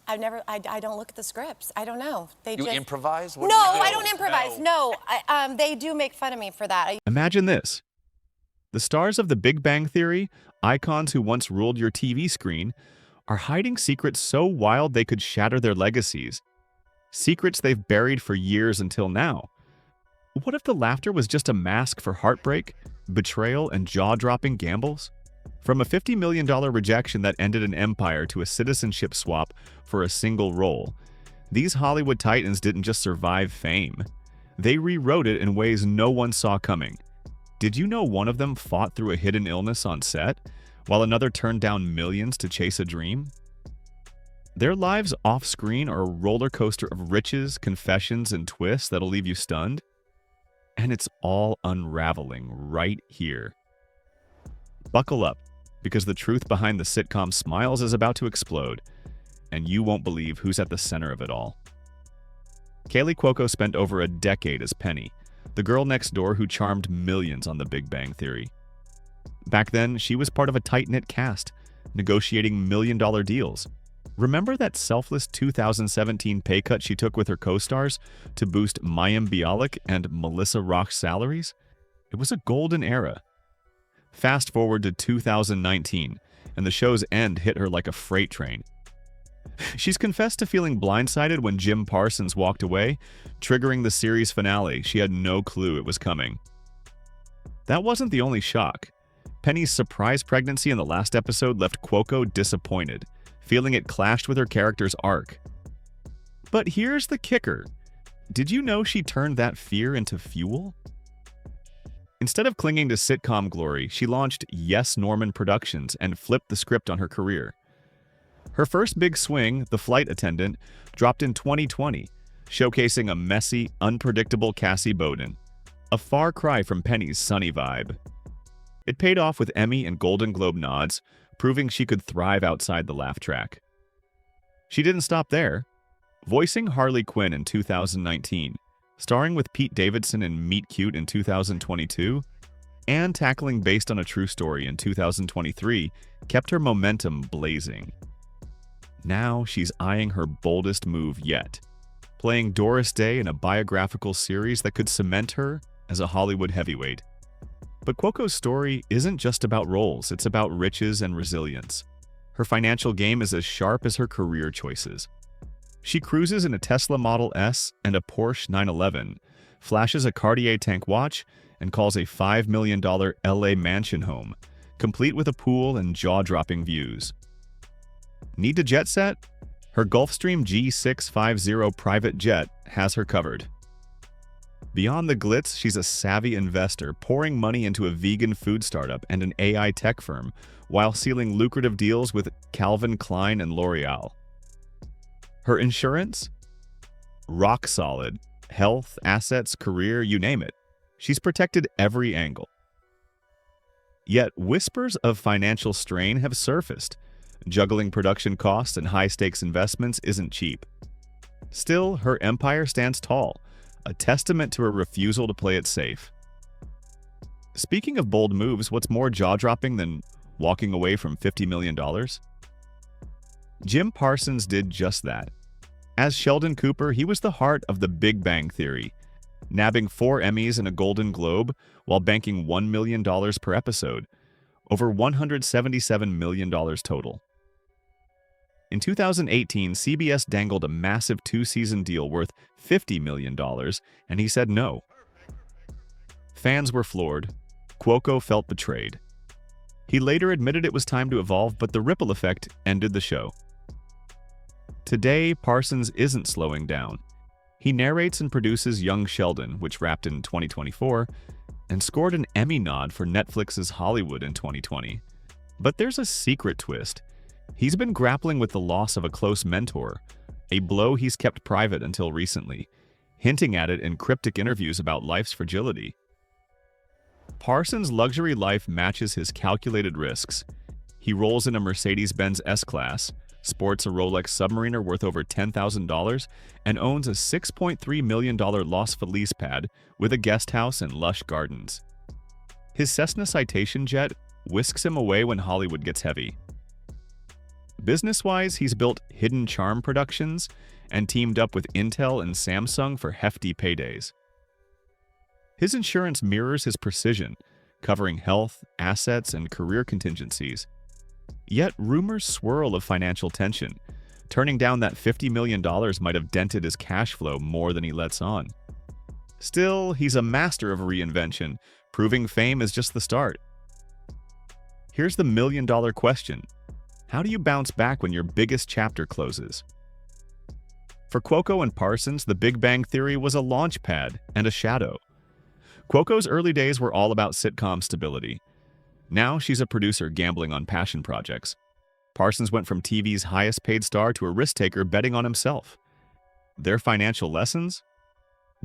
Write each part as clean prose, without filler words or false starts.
I don't look at the scripts. I don't know. They You just improvise? No, What do you do? I don't improvise. No, they do make fun of me for that. Imagine this. The stars of The Big Bang Theory, icons who once ruled your TV screen, are hiding secrets so wild they could shatter their legacies. Secrets they've buried for years until now. What if the laughter was just a mask for heartbreak, betrayal, and jaw-dropping gambles? From a $50 million rejection that ended an empire to a citizenship swap for a single role, these Hollywood titans didn't just survive fame. They rewrote it in ways no one saw coming. Did you know one of them fought through a hidden illness on set, while another turned down millions to chase a dream? Their lives off-screen are a roller coaster of riches, confessions, and twists that'll leave you stunned. And it's all unraveling right here. Buckle up, because the truth behind the sitcom Smiles is about to explode, and you won't believe who's at the center of it all. Kaylee Cuoco spent over a decade as Penny, the girl next door who charmed millions on The Big Bang Theory. Back then, she was part of a tight-knit cast, negotiating million-dollar deals. Remember that selfless 2017 pay cut she took with her co-stars to boost Mayim Bialik and Melissa Roch's salaries? It was a golden era. Fast forward to 2019, and the show's end hit her like a freight train. She's confessed to feeling blindsided when Jim Parsons walked away, triggering the series finale. She had no clue it was coming. That wasn't the only shock. Penny's surprise pregnancy in the last episode left Cuoco disappointed, feeling it clashed with her character's arc. But here's the kicker. Did you know she turned that fear into fuel? Instead of clinging to sitcom glory, she launched Yes Norman Productions and flipped the script on her career. Her first big swing, The Flight Attendant, dropped in 2020, showcasing a messy, unpredictable Cassie Bowden, a far cry from Penny's sunny vibe. It paid off with Emmy and Golden Globe nods, proving she could thrive outside the laugh track. She didn't stop there. Voicing Harley Quinn in 2019, starring with Pete Davidson in Meet Cute in 2022, and tackling Based on a True Story in 2023 kept her momentum blazing. Now she's eyeing her boldest move yet, playing Doris Day in a biographical series that could cement her as a Hollywood heavyweight. But Cuoco's story isn't just about roles, it's about riches and resilience. Her financial game is as sharp as her career choices. She cruises in a Tesla Model S and a Porsche 911, flashes a Cartier tank watch, and calls a $5 million LA mansion home, complete with a pool and jaw-dropping views. Need to jet set? Her Gulfstream G650 private jet has her covered. Beyond the glitz, she's a savvy investor pouring money into a vegan food startup and an AI tech firm while sealing lucrative deals with Calvin Klein and L'Oreal. Her insurance? Rock solid. Health, assets, career, you name it. She's protected every angle. Yet whispers of financial strain have surfaced. Juggling production costs and high-stakes investments isn't cheap. Still, her empire stands tall, a testament to her refusal to play it safe. Speaking of bold moves, what's more jaw-dropping than walking away from $50 million? Jim Parsons did just that. As Sheldon Cooper, he was the heart of The Big Bang Theory, nabbing 4 Emmys and a Golden Globe while banking $1 million per episode, over $177 million total. In 2018, CBS dangled a massive 2-season deal worth $50 million, and he said no. Fans were floored. Cuoco felt betrayed. He later admitted it was time to evolve, but the ripple effect ended the show. Today, Parsons isn't slowing down. He narrates and produces Young Sheldon, which wrapped in 2024, and scored an Emmy nod for Netflix's Hollywood in 2020. But there's a secret twist. He's been grappling with the loss of a close mentor, a blow he's kept private until recently, hinting at it in cryptic interviews about life's fragility. Parsons' luxury life matches his calculated risks. He rolls in a Mercedes-Benz S-Class, sports a Rolex Submariner worth over $10,000, and owns a $6.3 million Los Feliz pad with a guest house and lush gardens. His Cessna Citation jet whisks him away when Hollywood gets heavy. Business-wise, he's built Hidden Charm Productions and teamed up with Intel and Samsung for hefty paydays. His insurance mirrors his precision, covering health, assets, and career contingencies. Yet rumors swirl of financial tension. Turning down that $50 million might have dented his cash flow more than he lets on. Still, he's a master of reinvention, proving fame is just the start. Here's the million-dollar question. How do you bounce back when your biggest chapter closes? For Cuoco and Parsons, the Big Bang Theory was a launch pad and a shadow. Cuoco's early days were all about sitcom stability. Now she's a producer gambling on passion projects. Parsons went from TV's highest-paid star to a risk-taker betting on himself. Their financial lessons?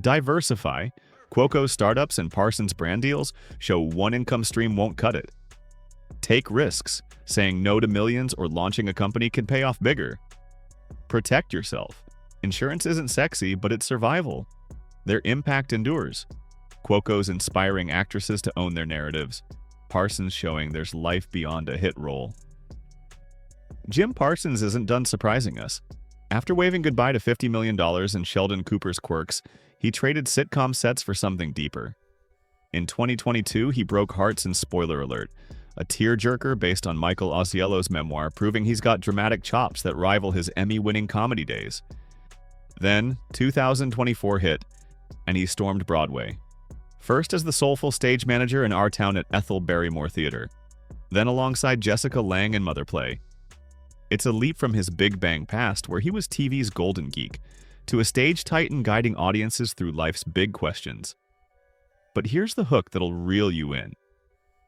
Diversify. Cuoco's startups and Parsons' brand deals show one income stream won't cut it. Take risks. Saying no to millions or launching a company can pay off bigger. Protect yourself. Insurance isn't sexy, but it's survival. Their impact endures. Cuoco's inspiring actresses to own their narratives. Parsons showing there's life beyond a hit role. Jim Parsons isn't done surprising us. After waving goodbye to $50 million in Sheldon Cooper's quirks, he traded sitcom sets for something deeper. In 2022, he broke hearts in Spoiler Alert, a tearjerker based on Michael Ausiello's memoir, proving he's got dramatic chops that rival his Emmy-winning comedy days. Then, 2024 hit, and he stormed Broadway. First as the soulful stage manager in Our Town at Ethel Barrymore Theater, then alongside Jessica Lange in Mother Play. It's a leap from his Big Bang past, where he was TV's golden geek, to a stage titan guiding audiences through life's big questions. But here's the hook that'll reel you in.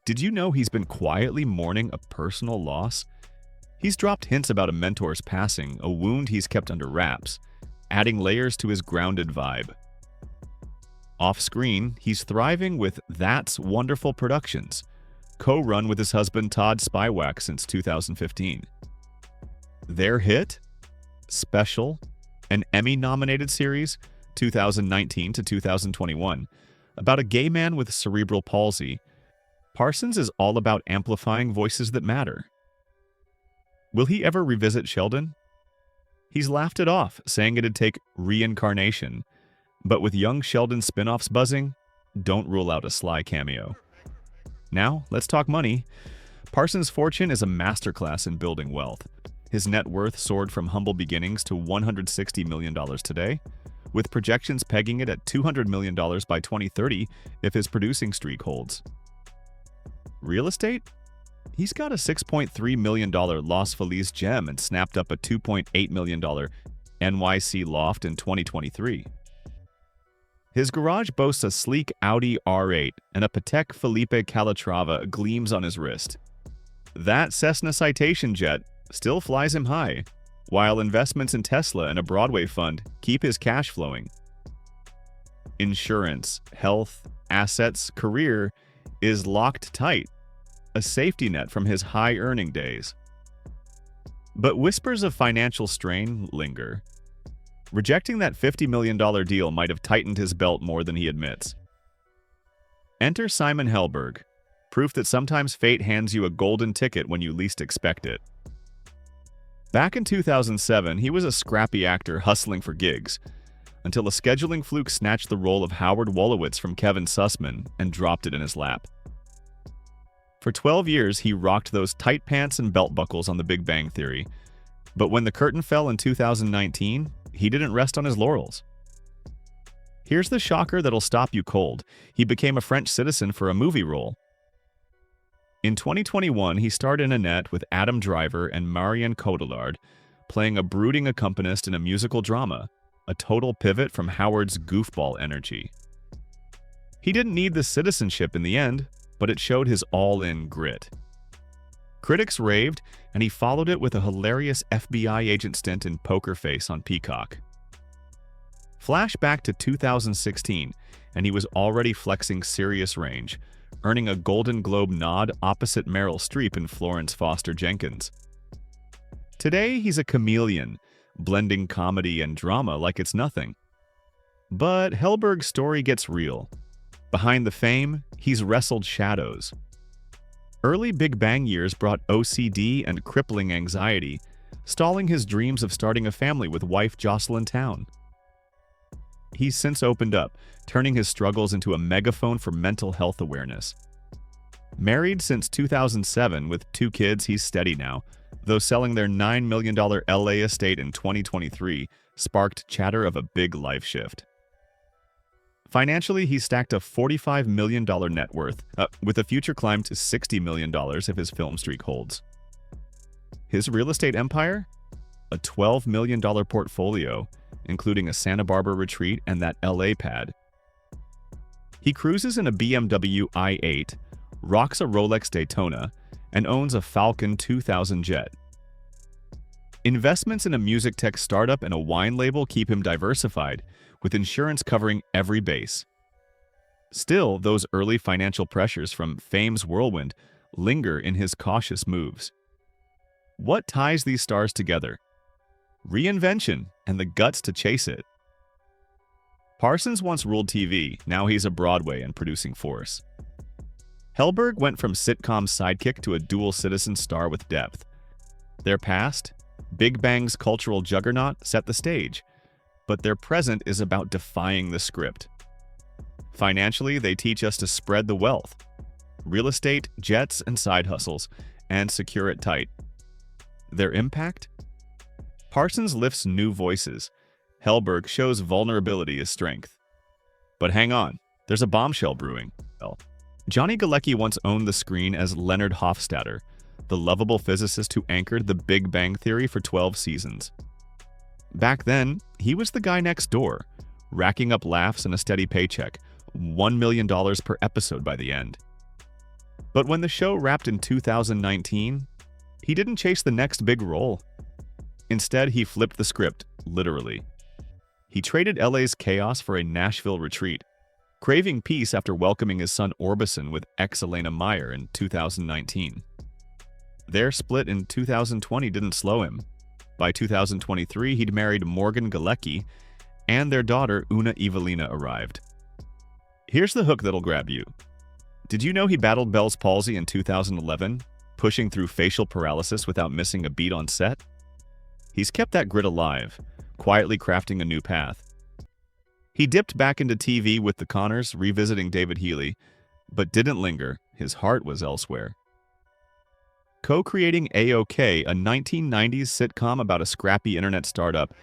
Did you know he's been quietly mourning a personal loss? He's dropped hints about a mentor's passing, a wound he's kept under wraps, adding layers to his grounded vibe. Off-screen, he's thriving with That's Wonderful Productions, co-run with his husband Todd Spywak since 2015. Their hit? Special, an Emmy-nominated series, 2019 to 2021, about a gay man with cerebral palsy. Parsons is all about amplifying voices that matter. Will he ever revisit Sheldon? He's laughed it off, saying it'd take reincarnation. But with young Sheldon spin-offs buzzing, don't rule out a sly cameo. Now, let's talk money. Parsons' fortune is a masterclass in building wealth. His net worth soared from humble beginnings to $160 million today, with projections pegging it at $200 million by 2030 if his producing streak holds. Real estate? He's got a $6.3 million Los Feliz gem and snapped up a $2.8 million NYC loft in 2023. His garage boasts a sleek Audi R8 and a Patek Philippe Calatrava gleams on his wrist. That Cessna Citation jet still flies him high, while investments in Tesla and a Broadway fund keep his cash flowing. Insurance, health, assets, career is locked tight, a safety net from his high-earning days. But whispers of financial strain linger. Rejecting that $50 million deal might have tightened his belt more than he admits. Enter Simon Helberg, proof that sometimes fate hands you a golden ticket when you least expect it. Back in 2007, he was a scrappy actor hustling for gigs, until a scheduling fluke snatched the role of Howard Wolowitz from Kevin Sussman and dropped it in his lap. For 12 years, he rocked those tight pants and belt buckles on The Big Bang Theory, but when the curtain fell in 2019, he didn't rest on his laurels. Here's the shocker that'll stop you cold. He became a French citizen for a movie role. In 2021, he starred in Annette with Adam Driver and Marion Cotillard, playing a brooding accompanist in a musical drama, a total pivot from Howard's goofball energy. He didn't need the citizenship in the end, but it showed his all-in grit. Critics raved, and he followed it with a hilarious FBI agent stint in Poker Face on Peacock. Flash back to 2016, and he was already flexing serious range, earning a Golden Globe nod opposite Meryl Streep in Florence Foster Jenkins. Today, he's a chameleon, blending comedy and drama like it's nothing. But Helberg's story gets real. Behind the fame, he's wrestled shadows. Early Big Bang years brought OCD and crippling anxiety, stalling his dreams of starting a family with wife Jocelyn Town. He's since opened up, turning his struggles into a megaphone for mental health awareness. Married since 2007 with 2 kids, he's steady now, though selling their $9 million LA estate in 2023 sparked chatter of a big life shift. Financially, he stacked a $45 million net worth, with a future climb to $60 million if his film streak holds. His real estate empire? A $12 million portfolio, including a Santa Barbara retreat and that LA pad. He cruises in a BMW i8, rocks a Rolex Daytona, and owns a Falcon 2000 jet. Investments in a music tech startup and a wine label keep him diversified, with insurance covering every base. Still, those early financial pressures from fame's whirlwind linger in his cautious moves. What ties these stars together? Reinvention and the guts to chase it. Parsons once ruled TV, now he's a Broadway and producing force. Helberg went from sitcom sidekick to a dual citizen star with depth. Their past, Big Bang's cultural juggernaut, set the stage, but their present is about defying the script. Financially, they teach us to spread the wealth. Real estate, jets, and side hustles, and secure it tight. Their impact? Parsons lifts new voices. Helberg shows vulnerability as strength. But hang on, there's a bombshell brewing. Johnny Galecki once owned the screen as Leonard Hofstadter, the lovable physicist who anchored The Big Bang Theory for 12 seasons. Back then, he was the guy next door, racking up laughs and a steady paycheck, $1 million per episode by the end. But when the show wrapped in 2019, he didn't chase the next big role. Instead, he flipped the script, literally. He traded LA's chaos for a Nashville retreat, craving peace after welcoming his son Orbison with ex-Elena Meyer in 2019. Their split in 2020 didn't slow him. By 2023, he'd married Morgan Galecki, and their daughter Una Evelina arrived. Here's the hook that'll grab you. Did you know he battled Bell's palsy in 2011, pushing through facial paralysis without missing a beat on set? He's kept that grit alive, quietly crafting a new path. He dipped back into TV with The Connors, revisiting David Healy, but didn't linger. His heart was elsewhere. Co-creating A-OK, a 1990s sitcom about a scrappy internet startup,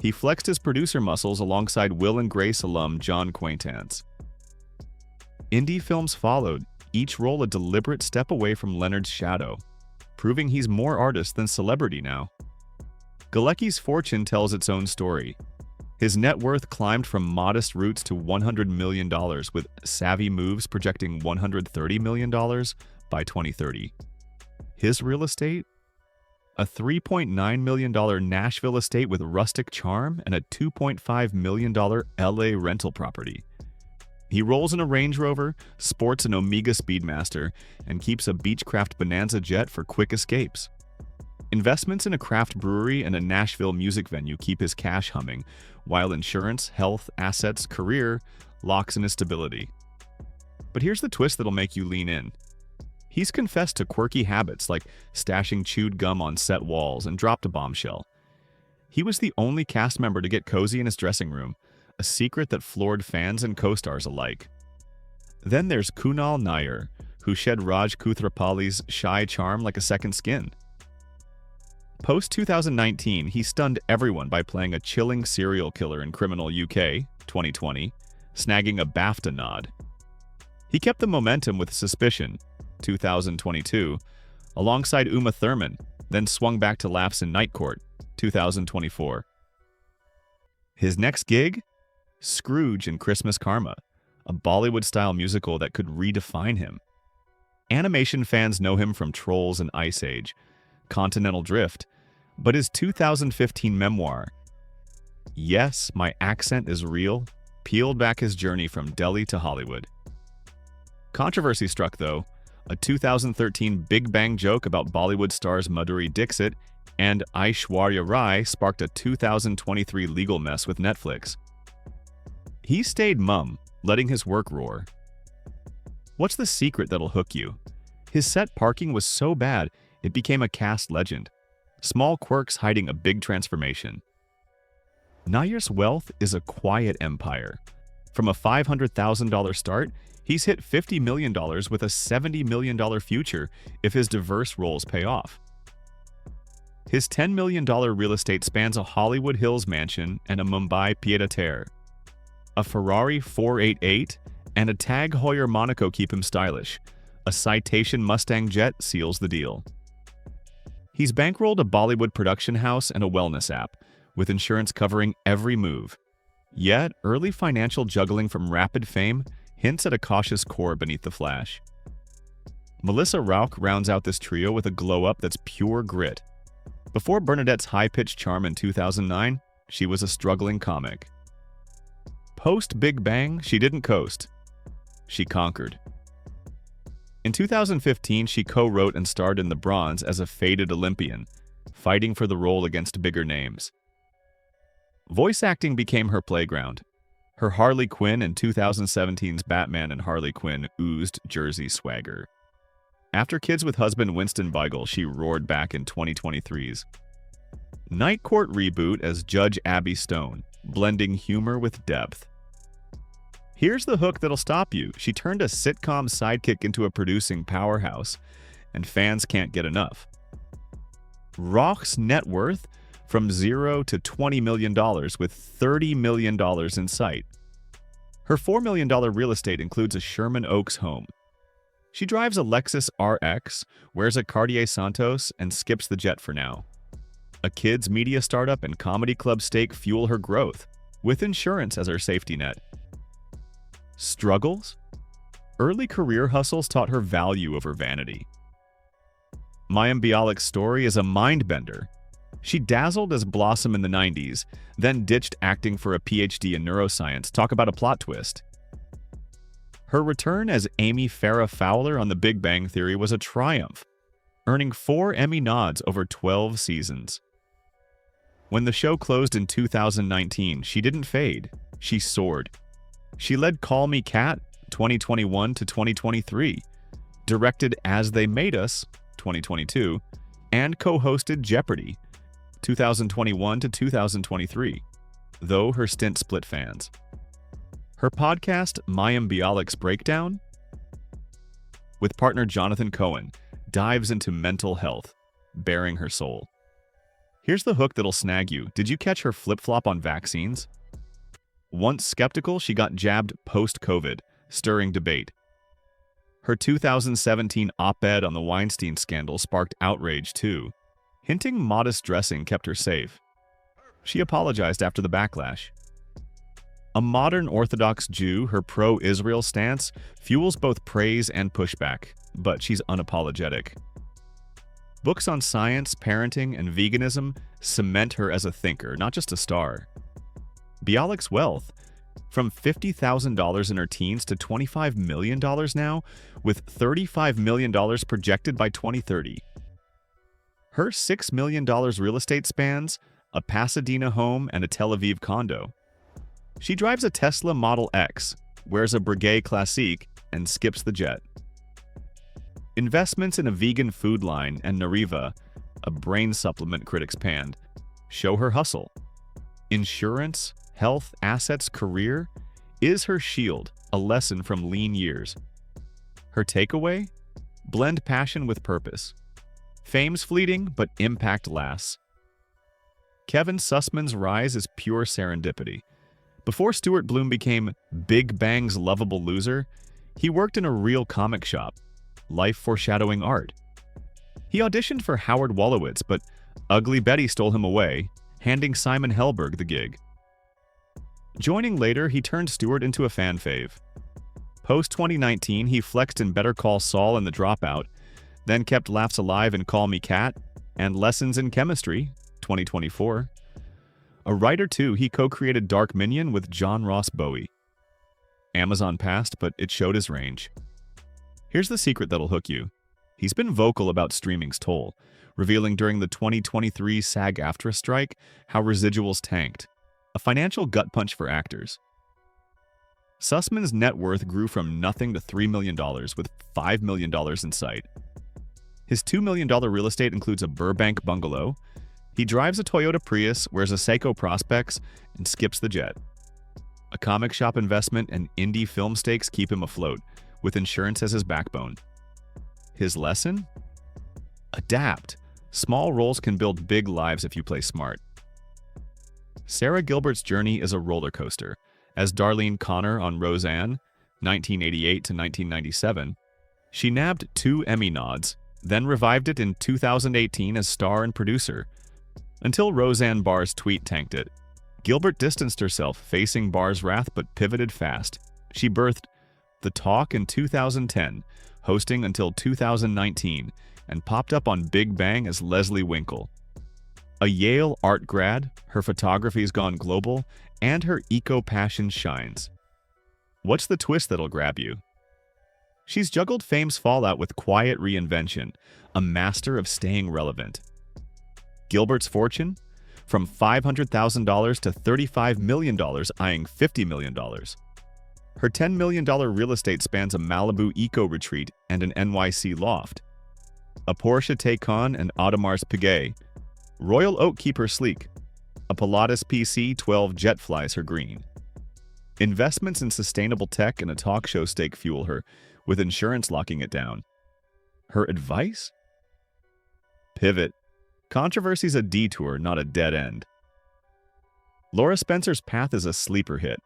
he flexed his producer muscles alongside Will and Grace alum John Quaintance. Indie films followed, each role a deliberate step away from Leonard's shadow, proving he's more artist than celebrity now. Galecki's fortune tells its own story. His net worth climbed from modest roots to $100 million, with savvy moves projecting $130 million by 2030. His real estate? A $3.9 million Nashville estate with rustic charm and a $2.5 million LA rental property. He rolls in a Range Rover, sports an Omega Speedmaster, and keeps a Beechcraft Bonanza jet for quick escapes. Investments in a craft brewery and a Nashville music venue keep his cash humming, while insurance, health, assets, career locks in his stability. But here's the twist that'll make you lean in. He's confessed to quirky habits like stashing chewed gum on set walls and dropped a bombshell. He was the only cast member to get cozy in his dressing room, a secret that floored fans and co-stars alike. Then there's Kunal Nair, who shed Raj Koothrappali's shy charm like a second skin. Post-2019, he stunned everyone by playing a chilling serial killer in Criminal UK 2020, snagging a BAFTA nod. He kept the momentum with Suspicion 2022, alongside Uma Thurman, then swung back to laughs in Night Court 2024. His next gig? Scrooge in Christmas Karma, a Bollywood-style musical that could redefine him. Animation fans know him from Trolls and Ice Age, Continental Drift, but his 2015 memoir, Yes, My Accent is Real, peeled back his journey from Delhi to Hollywood. Controversy struck, though. A 2013 Big Bang joke about Bollywood stars Madhuri Dixit and Aishwarya Rai sparked a 2023 legal mess with Netflix. He stayed mum, letting his work roar. What's the secret that'll hook you? His set parking was so bad, it became a cast legend. small quirks hiding a big transformation. Nayir's wealth is a quiet empire. From a $500,000 start, he's hit $50 million with a $70 million future if his diverse roles pay off. His $10 million real estate spans a Hollywood Hills mansion and a Mumbai pied-à-terre. A Ferrari 488 and a Tag Heuer Monaco keep him stylish. A Citation Mustang jet seals the deal. He's bankrolled a Bollywood production house and a wellness app, with insurance covering every move. Yet, early financial juggling from rapid fame hints at a cautious core beneath the flash. Melissa Rauch rounds out this trio with a glow-up that's pure grit. Before Bernadette's high-pitched charm in 2009, she was a struggling comic. Post-Big Bang, she didn't coast. She conquered. In 2015, she co-wrote and starred in The Bronze as a faded Olympian, fighting for the role against bigger names. Voice acting became her playground. Her Harley Quinn in 2017's Batman and Harley Quinn oozed Jersey swagger. After Kids with husband Winston Beigel, she roared back in 2023's Night Court reboot as Judge Abby Stone, blending humor with depth. Here's the hook that'll stop you. She turned a sitcom sidekick into a producing powerhouse, and fans can't get enough. Rauch's net worth from $0 to $20 million with $30 million in sight. Her $4 million real estate includes a Sherman Oaks home. She drives a Lexus RX, wears a Cartier Santos, and skips the jet for now. A kids' media startup and comedy club stake fuel her growth, with insurance as her safety net. Struggles? Early career hustles taught her value over vanity. Mayim Bialik's story is a mind-bender. She dazzled as Blossom in the 90s, then ditched acting for a PhD in neuroscience. Talk about a plot twist. Her return as Amy Farrah Fowler on The Big Bang Theory was a triumph, earning 4 Emmy nods over 12 seasons. When the show closed in 2019, she didn't fade, she soared. She led Call Me Kat 2021 to 2023, directed As They Made Us 2022, and co-hosted Jeopardy! 2021 to 2023, though her stint split fans. Her podcast, Mayim Bialik's Breakdown, with partner Jonathan Cohen, dives into mental health, bearing her soul. Here's the hook that'll snag you. Did you catch her flip-flop on vaccines? Once skeptical, she got jabbed post-COVID, stirring debate. Her 2017 op-ed on the Weinstein scandal sparked outrage too, hinting modest dressing kept her safe. She apologized after the backlash. A modern Orthodox Jew, her pro-Israel stance fuels both praise and pushback, but she's unapologetic. Books on science, parenting, and veganism cement her as a thinker, not just a star. Bialik's wealth, from $50,000 in her teens to $25 million now, with $35 million projected by 2030. Her $6 million real estate spans a Pasadena home and a Tel Aviv condo. She drives a Tesla Model X, wears a Breguet Classique, and skips the jet. Investments in a vegan food line and Nariva, a brain supplement critics panned, show her hustle. Insurance, health, assets, career is her shield, a lesson from lean years. Her takeaway? Blend passion with purpose. Fame's fleeting, but impact lasts. Kevin Sussman's rise is pure serendipity. Before Stuart Bloom became Big Bang's lovable loser, he worked in a real comic shop, life foreshadowing art. He auditioned for Howard Wolowitz, but Ugly Betty stole him away, handing Simon Helberg the gig. Joining later, he turned Stewart into a fan fave. Post-2019, he flexed in Better Call Saul and The Dropout, then kept laughs alive in Call Me Kat and Lessons in Chemistry, 2024. A writer too, he co-created Dark Minion with John Ross Bowie. Amazon passed, but it showed his range. Here's the secret that'll hook you. He's been vocal about streaming's toll, revealing during the 2023 SAG-AFTRA strike how residuals tanked, a financial gut punch for actors. Sussman's net worth grew from nothing to $3 million with $5 million in sight. His $2 million real estate includes a Burbank bungalow. He drives a Toyota Prius, wears a Seiko Prospects, and skips the jet. A comic shop investment and indie film stakes keep him afloat, with insurance as his backbone. His lesson? Adapt. Small roles can build big lives if you play smart. Sarah Gilbert's journey is a roller coaster. As Darlene Connor on Roseanne, 1988 to 1997, she nabbed 2 Emmy nods, then revived it in 2018 as star and producer. Until Roseanne Barr's tweet tanked it. Gilbert distanced herself, facing Barr's wrath, but pivoted fast. She birthed The Talk in 2010, hosting until 2019, and popped up on Big Bang as Leslie Winkle. A Yale art grad, her photography's gone global, and her eco-passion shines. What's the twist that'll grab you? She's juggled fame's fallout with quiet reinvention, a master of staying relevant. Gilbert's fortune? From $500,000 to $35 million, eyeing $50 million. Her $10 million real estate spans a Malibu eco-retreat and an NYC loft. A Porsche Taycan and Audemars Piguet. Royal Oak keep her sleek. A Pilatus PC-12 jet flies her green. Investments in sustainable tech and a talk show stake fuel her, with insurance locking it down. Her advice? Pivot. Controversy's a detour, not a dead end. Laura Spencer's path is a sleeper hit.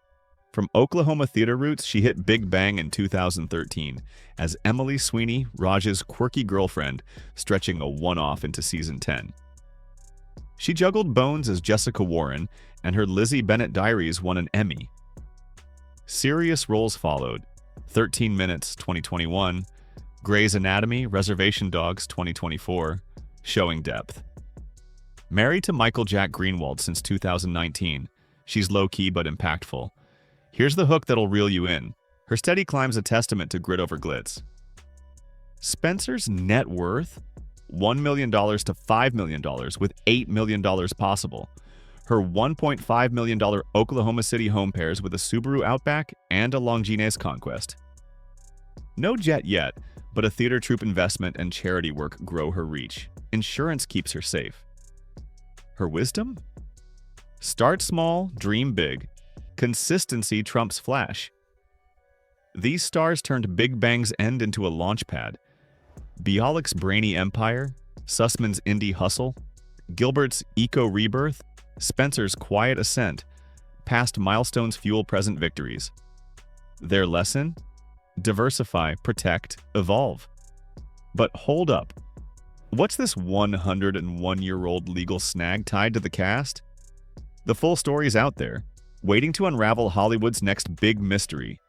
From Oklahoma theater roots, she hit Big Bang in 2013 as Emily Sweeney, Raj's quirky girlfriend, stretching a one-off into season 10. She juggled Bones as Jessica Warren, and her Lizzie Bennet Diaries won an Emmy. Serious roles followed: 13 Minutes 2021, Grey's Anatomy, Reservation Dogs 2024, showing depth. Married to Michael Jack Greenwald since 2019, she's low-key but impactful. Here's the hook that'll reel you in. Her steady climb's a testament to grit over glitz. Spencer's net worth? $1 million to $5 million, with $8 million possible. Her $1.5 million Oklahoma City home pairs with a Subaru Outback and a Longines Conquest. No jet yet, but a theater troupe investment and charity work grow her reach. Insurance keeps her safe. Her wisdom? Start small, dream big. Consistency trumps flash. These stars turned Big Bang's end into a launch pad. Bialik's brainy empire, Sussman's indie hustle, Gilbert's eco-rebirth, Spencer's quiet ascent, past milestones fuel present victories. Their lesson? Diversify, protect, evolve. But hold up. What's this 101-year-old legal snag tied to the cast? The full story's out there, waiting to unravel Hollywood's next big mystery.